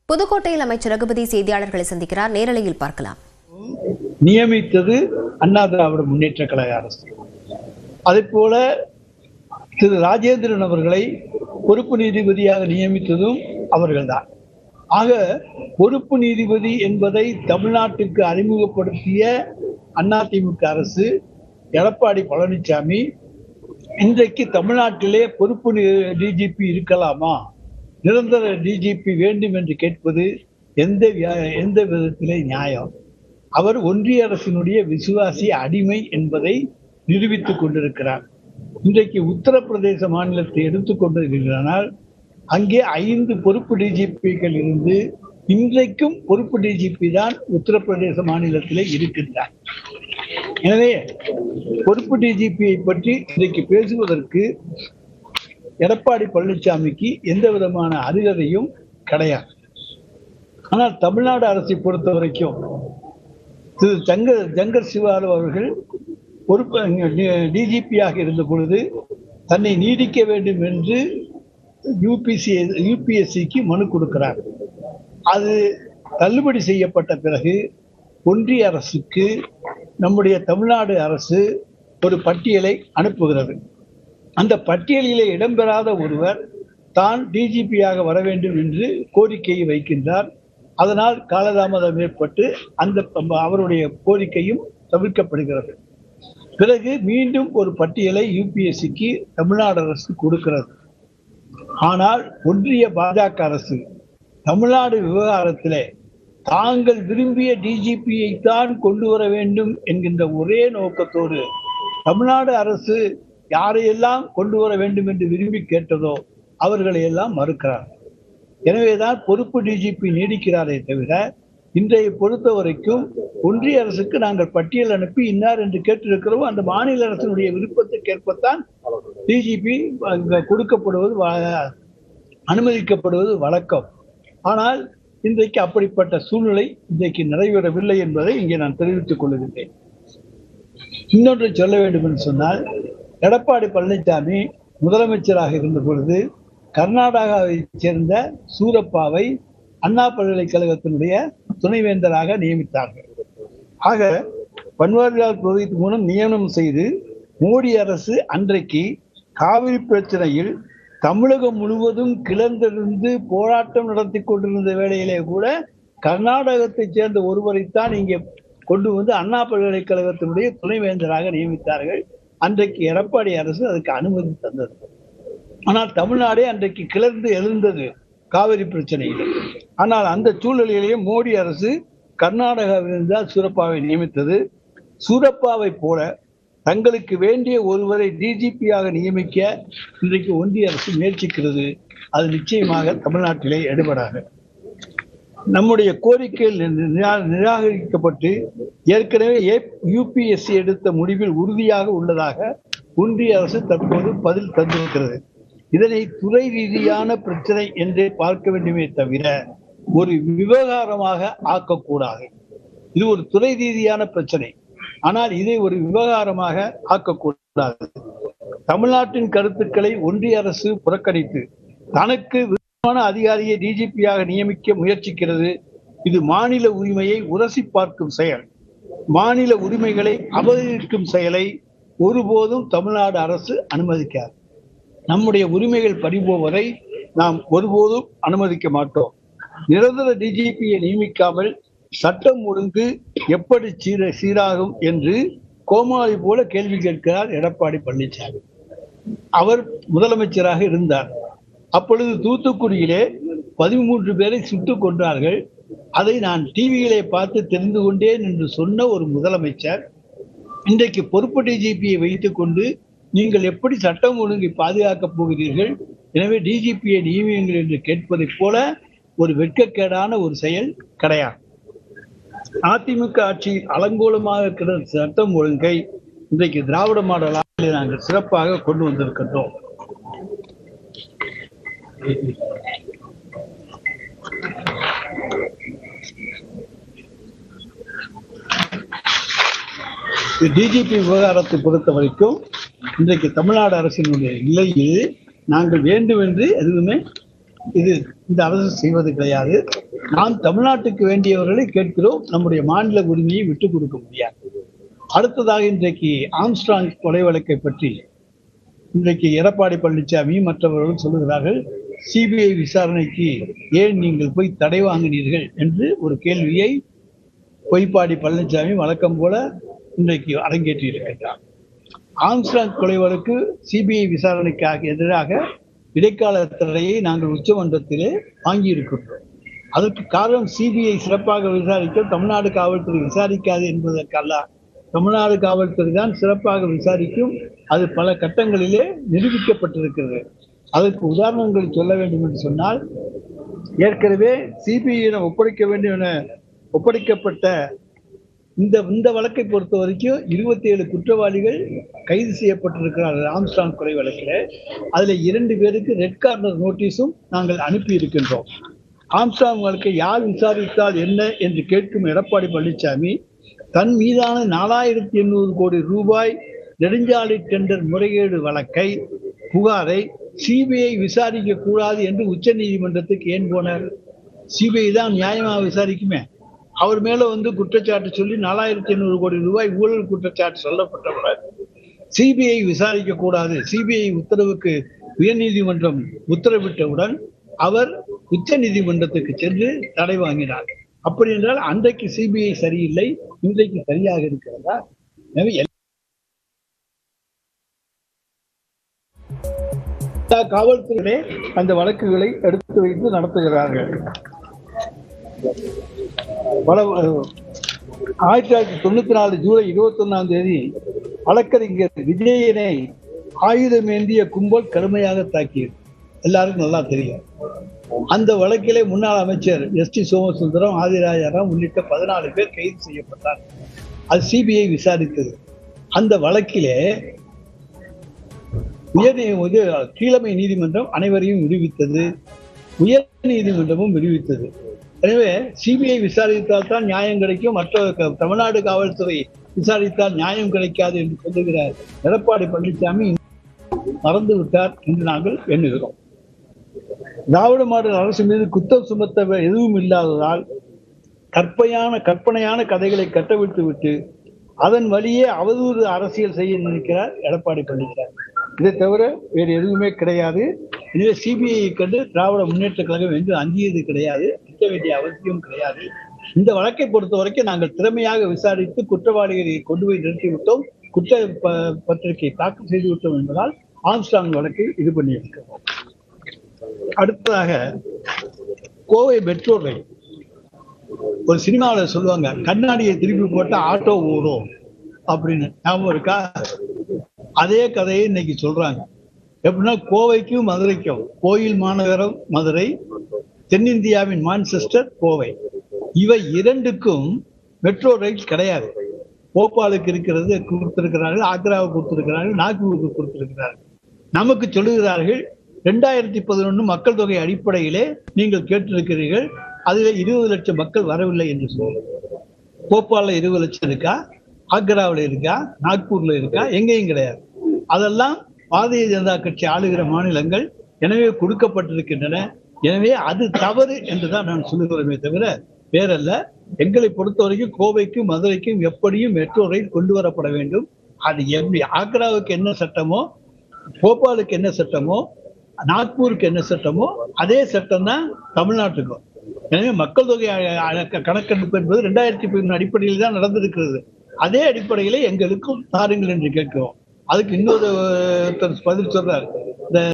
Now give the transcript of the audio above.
புதுக்கோட்டையில் அமைச்சர் ரகுபதி செய்தியாளர்களை சந்திக்கிறார். நேரலையில் பார்க்கலாம். நியமித்தது அண்ணா திராவிட முன்னேற்ற கழக அரசு. அதே போல திரு ராஜேந்திரன் அவர்களை பொறுப்பு நீதிபதியாக நியமித்ததும் அவர்கள்தான். ஆக பொறுப்பு நீதிபதி என்பதை தமிழ்நாட்டுக்கு அறிமுகப்படுத்திய அதிமுக அரசு, எடப்பாடி பழனிசாமி இன்றைக்கு தமிழ்நாட்டிலே பொறுப்பு டிஜிபி இருக்கலாமா, நிரந்தர டிஜிபி வேண்டும் என்று கேட்பது எந்த விதத்திலே நியாயம்? அவர் ஒன்றிய அரசினுடைய விசுவாசி அடிமை என்பதை நிரூபித்துக் கொண்டிருக்கிறார். இன்றைக்கு உத்தரப்பிரதேச மாநிலத்தை எடுத்துக்கொண்டிருக்கிறானால் அங்கே 5 பொறுப்பு டிஜிபிகள் இருந்து இன்றைக்கும் பொறுப்பு டிஜிபி தான் உத்தரப்பிரதேச மாநிலத்திலே இருக்கின்றார். எனவே பொறுப்பு டிஜிபியை பற்றி இன்றைக்கு பேசுவதற்கு எடப்பாடி பழனிசாமிக்கு எந்த விதமான அருகதையும் கிடையாது. ஆனால் தமிழ்நாடு அரசை பொறுத்த வரைக்கும் திரு ஜங்கர் சிவாராவ் அவர்கள் பொறுப்பு டிஜிபியாக இருந்த பொழுது தன்னை நீடிக்க வேண்டும் என்று யூபிஎஸ்சிக்கு மனு கொடுக்கிறார். அது தள்ளுபடி செய்யப்பட்ட பிறகு ஒன்றிய அரசுக்கு நம்முடைய தமிழ்நாடு அரசு ஒரு பட்டியலை அனுப்புகிறது. அந்த பட்டியலிலே இடம்பெறாத ஒருவர் தான் டிஜிபியாக வர வேண்டும் என்று கோரிக்கையை வைக்கின்றார். அதனால் காலதாமதம் ஏற்பட்டு அவருடைய கோரிக்கையும் தவிர்க்கப்படுகிறது. பிறகு மீண்டும் ஒரு பட்டியலை யூபிஎஸ்சிக்கு தமிழ்நாடு அரசு கொடுக்கிறது. ஆனால் ஒன்றிய பாஜக அரசு தமிழ்நாடு விவகாரத்திலே தாங்கள் விரும்பிய டிஜிபியை தான் கொண்டு வர வேண்டும் என்கின்ற ஒரே நோக்கத்தோடு தமிழ்நாடு அரசு யாரையெல்லாம் கொண்டு வர வேண்டும் என்று விரும்பி கேட்டதோ அவர்களை எல்லாம் மறுக்கிறார். எனவேதான் பொறுப்பு டிஜிபி நீடிக்கிறாரே தவிர இன்றைய பொறுத்த வரைக்கும் ஒன்றிய அரசுக்கு நாங்கள் பட்டியல் அனுப்பி இன்னார் என்று கேட்டிருக்கிறோம். அந்த மாநில அரசினுடைய விருப்பத்துக்கு ஏற்பத்தான் டிஜிபி கொடுக்கப்படுவது, அனுமதிக்கப்படுவது வழக்கம். ஆனால் இன்றைக்கு அப்படிப்பட்ட சூழ்நிலை இன்றைக்கு நிறைவேறவில்லை என்பதை இங்கே நான் தெரிவித்துக் கொள்கின்றேன். இன்னொன்று சொல்ல வேண்டும் என்று சொன்னால், எடப்பாடி பழனிசாமி முதலமைச்சராக இருந்த பொழுது கர்நாடகாவை சேர்ந்த சூரப்பாவை அண்ணா பல்கலைக்கழகத்தினுடைய துணைவேந்தராக நியமித்தார்கள். ஆக பன்வாரிலால் புரோஹித் மூலம் நியமனம் செய்து மோடி அரசு அன்றைக்கு காவிரி பிரச்சனையில் தமிழகம் முழுவதும் கிளர்ந்தெழுந்து போராட்டம் நடத்தி கொண்டிருந்த வேளையிலே கூட கர்நாடகத்தை சேர்ந்த ஒருவரைத்தான் இங்கே கொண்டு வந்து அண்ணா பல்கலைக்கழகத்தினுடைய துணைவேந்தராக நியமித்தார்கள். அன்றைக்கு எடப்பாடி அரசு அதுக்கு அனுமதி தந்தது. ஆனால் தமிழ்நாடே அன்றைக்கு கிளர்ந்து எழுந்தது காவிரி பிரச்சனையில். ஆனால் அந்த சூழ்நிலையிலேயே மோடி அரசு கர்நாடகாவிலிருந்து சூரப்பாவை நியமித்தது. சூரப்பாவை போல தங்களுக்கு வேண்டிய ஒருவரை டிஜிபியாக நியமிக்க இன்றைக்கு ஒன்றிய அரசு முயற்சிக்கிறது. அது நிச்சயமாக தமிழ்நாட்டிலே எடுபடாது. நம்முடைய கோரிக்கைகள் நிராகரிக்கப்பட்டு ஏற்கனவே யூபிஎஸ்சி எடுத்த முடிவில் உறுதியாக உள்ளதாக ஒன்றிய அரசு தற்போது பதில் தந்திருக்கிறது. இதனை துறை ரீதியான பிரச்சனை என்றே பார்க்க வேண்டுமே தவிர ஒரு விவகாரமாக ஆக்கக்கூடாது. இது ஒரு துறை ரீதியான பிரச்சனை, ஆனால் இதை ஒரு விவகாரமாக ஆக்கக்கூடாது. தமிழ்நாட்டின் கருத்துக்களை ஒன்றிய அரசு புறக்கணித்து தனக்கு விருப்பமான அதிகாரியை டிஜிபியாக நியமிக்க முயற்சிக்கிறது. இது மாநில உரிமையை உரசி பார்க்கும் செயல். மாநில உரிமைகளை அபகரிக்கும் செயலை ஒருபோதும் தமிழ்நாடு அரசு அனுமதிக்காது. நம்முடைய உரிமைகள் பறிபோவதை நாம் ஒருபோதும் அனுமதிக்க மாட்டோம். நிரந்தர டிஜிபியை நியமிக்காமல் சட்டம் ஒழுங்கு எப்படி சீராகும் என்று கோமாளி போல கேள்வி கேட்கிறார் எடப்பாடி பழனிசாமி. அவர் முதலமைச்சராக இருந்தார். அப்பொழுது தூத்துக்குடியிலே 13 பேரை சுட்டுக் கொன்றார்கள். அதை நான் டிவியிலே பார்த்து தெரிந்து கொண்டேன் என்று சொன்ன ஒரு முதலமைச்சர் இன்றைக்கு பொறுப்பு டிஜிபியை வைத்துக் கொண்டு நீங்கள் எப்படி சட்டம் ஒழுங்கை பாதுகாக்கப் போகிறீர்கள், எனவே டிஜிபியை நியமியுங்கள் என்று கேட்பதைப் போல ஒரு வெட்கக்கேடான ஒரு செயல் கிடையாது. அதிமுக ஆட்சி அலங்கோலமாக கிடந்த சட்டம் ஒழுங்கை இன்றைக்கு திராவிட மாடல் ஆட்சியை நாங்கள் சிறப்பாக கொண்டு வந்திருக்கின்றோம். டிஜிபி விவகாரத்தை பொறுத்த வரைக்கும் இன்றைக்கு தமிழ்நாடு அரசினுடைய நிலையில் நாங்கள் வேண்டும் என்று எதுவுமே இது இந்த அரசு செய்வது கிடையாது. நாம் தமிழ்நாட்டுக்கு வேண்டியவர்களை கேட்கிறோம், நம்முடைய மாநில உரிமையை விட்டுக் கொடுக்க முடியாது. அடுத்ததாக இன்றைக்கு ஆம்ஸ்ட்ராங் கொலை வழக்கை பற்றி இன்றைக்கு எடப்பாடி பழனிசாமி மற்றவர்கள் சொல்லுகிறார்கள், சிபிஐ விசாரணைக்கு ஏன் நீங்கள் போய் தடை வாங்கினீர்கள் என்று ஒரு கேள்வியை பொய்ப்பாடி பழனிசாமி வழக்கம் போல இன்றைக்கு அரங்கேற்றி இருக்கின்றார். ஆம்ஸ்ட்ராங் கொலை வழக்கு சிபிஐ விசாரணைக்காக எதிராக இடைக்கால தடையை நாங்கள் உச்சமன்றத்திலே வாங்கியிருக்கின்றோம். அதற்கு காரணம் சிபிஐ சிறப்பாக விசாரிக்க தமிழ்நாடு காவல்துறை விசாரிக்காது என்பதற்கல்ல. தமிழ்நாடு காவல்துறை தான் சிறப்பாக விசாரிக்கும். அது பல கட்டங்களிலே நிரூபிக்கப்பட்டிருக்கிறது. அதற்கு உதாரணங்கள் சொல்ல வேண்டும் என்று சொன்னால், ஏற்கனவே சிபிஐயிடம் ஒப்படைக்க வேண்டிய ஒப்படைக்கப்பட்ட இந்த வழக்கை பொறுத்த வரைக்கும் 27 குற்றவாளிகள் கைது செய்யப்பட்டிருக்கிறார்கள் ஆம்ஸ்ட்ராங் கொலை வழக்கில். அதுல 2 பேருக்கு ரெட் கார்னர் நோட்டீஸும் நாங்கள் அனுப்பி இருக்கின்றோம். ஆம்ஸ்ட்ராங் வழக்கை யார் விசாரித்தால் என்ன என்று கேட்கும் எடப்பாடி பழனிசாமி தன் மீதான 4800 கோடி ரூபாய் நெடுஞ்சாலை டெண்டர் முறைகேடு வழக்கை புகாரை சிபிஐ விசாரிக்க கூடாது என்று உச்ச நீதிமன்றத்துக்கு ஏன் போனார்? சிபிஐ தான் நியாயமாக விசாரிக்குமே. அவர் மேல குற்றச்சாட்டு சொல்லி 4800 கோடி ரூபாய் ஊழல் குற்றச்சாட்டு சொல்லப்பட்டவுடன் சிபிஐ விசாரிக்க கூடாது, சிபிஐ உத்தரவுக்கு உயர்நீதிமன்றம் உத்தரவிட்டவுடன் அவர் உச்ச நீதிமன்றத்துக்கு சென்று தடை வாங்கினார். அப்படி என்றால் அன்றைக்கு சிபிஐ சரியில்லை, இன்றைக்கு சரியாக இருக்கிறதா? காவல்துறையிலே அந்த வழக்குகளை எடுத்து வைத்து நடத்துகிறார்கள். 1994 ஜூலை 21ஆம் தேதி வழக்கறிஞர் விஜயனை ஆயுதம் ஏந்திய கும்பல் கடுமையாக தாக்கியது. எல்லாருக்கும் நல்லா தெரியும். அந்த வழக்கிலே முன்னாள் அமைச்சர் எஸ்.டி. சோமசுந்தரம், ஆதிராஜாராம் உள்ளிட்ட 14 பேர் கைது செய்யப்பட்டார். அது சிபிஐ விசாரித்தது. அந்த வழக்கிலே கீழமை நீதிமன்றம் அனைவரையும் விடுவித்தது, உயர் நீதிமன்றமும் விடுவித்தது. எனவே சிபிஐ விசாரித்தால் தான் நியாயம் கிடைக்கும், மற்ற தமிழ்நாடு காவல்துறை விசாரித்தால் நியாயம் கிடைக்காது என்று சொல்லுகிறார் எடப்பாடி பழனிசாமி மறந்து விட்டார் என்று நாங்கள் எண்ணுகிறோம். திராவிட மாடல் அரசு மீது குற்றம் சுமத்த எதுவும் இல்லாததால் கற்பனையான கதைகளை கட்டவிழ்த்து விட்டு அதன் வழியே அவதூறு அரசியல் செய்ய நினைக்கிறார் எடப்பாடி பழனிசாமி. இதை தவிர வேறு எதுவுமே கிடையாது. இதுவே சிபிஐ கண்டு திராவிட முன்னேற்ற கழகம் என்று அஞ்சியது கிடையாது, அஞ்ச வேண்டிய அவசியம் கிடையாது. இந்த வழக்கை பொறுத்த வரைக்கும் நாங்கள் திறமையாக விசாரித்து குற்றவாளிகளை கொண்டு போய் நிறுத்திவிட்டோம், குற்ற பத்திரிகை தாக்கல் செய்து விட்டோம் என்பதால் ஆம்ஸ்ட்ராங் வழக்கை இது பண்ணியிருக்கிறோம். அடுத்ததாக கோவை மெட்ரோ ரயில், ஒரு சினிமாவில் சொல்லுவாங்க, கண்ணாடியை திருப்பி போட்டா ஆட்டோ ஓடும் அப்படின்னு, ஞாபகம் இருக்கா? அதே கதையை இன்னைக்கு சொல்றாங்க. எப்படின்னா, கோவைக்கும் மதுரைக்கும், கோயில் மாநகரம் மதுரை, தென்னிந்தியாவின் மான்செஸ்டர் கோவை, இவை இரண்டுக்கும் மெட்ரோ ரயில் கிடையாது. போபாலுக்கு இருக்கிறது கொடுத்திருக்கிறார்கள், ஆக்ராவுக்கு கொடுத்திருக்கிறார்கள், நாக்பூருக்கு கொடுத்திருக்கிறார்கள். நமக்கு சொல்லுகிறார்கள் 2011 மக்கள் தொகை அடிப்படையிலே நீங்கள் கேட்டிருக்கிறீர்கள், அதில் 20 லட்சம் மக்கள் வரவில்லை என்று சொல்லுங்கள். போபால்ல 20 லட்சம் இருக்கா, ஆக்ராவில் இருக்கா, நாக்பூர்ல இருக்கா? எங்கேயும் கிடையாது. அதெல்லாம் பாரதிய ஜனதா கட்சி ஆளுகிற மாநிலங்கள், எனவே கொடுக்கப்பட்டிருக்கின்றன. எனவே அது தவறு என்றுதான் நான் சொல்லுகிறேனே தவிர வேறல்ல. எங்களை பொறுத்த வரைக்கும் கோவைக்கும் மதுரைக்கும் எப்படியும் மெட்ரோ ரயில் கொண்டு வரப்பட வேண்டும். அது எப்படி ஆக்ராவுக்கு என்ன சட்டமோ, போபாலுக்கு என்ன சட்டமோ, நாக்பூருக்கு என்ன சட்டமோ அதே சட்டம் தான் தமிழ்நாட்டுக்கும். எனவே மக்கள் தொகை கணக்கெடுப்பு என்பது 2010 அடிப்படையில் தான் நடந்திருக்கிறது. அதே அடிப்படையில எங்களுக்கும் தாருங்கள் என்று கேட்கிறோம். அதுக்கு இன்னொரு பதில் சொல்றாரு,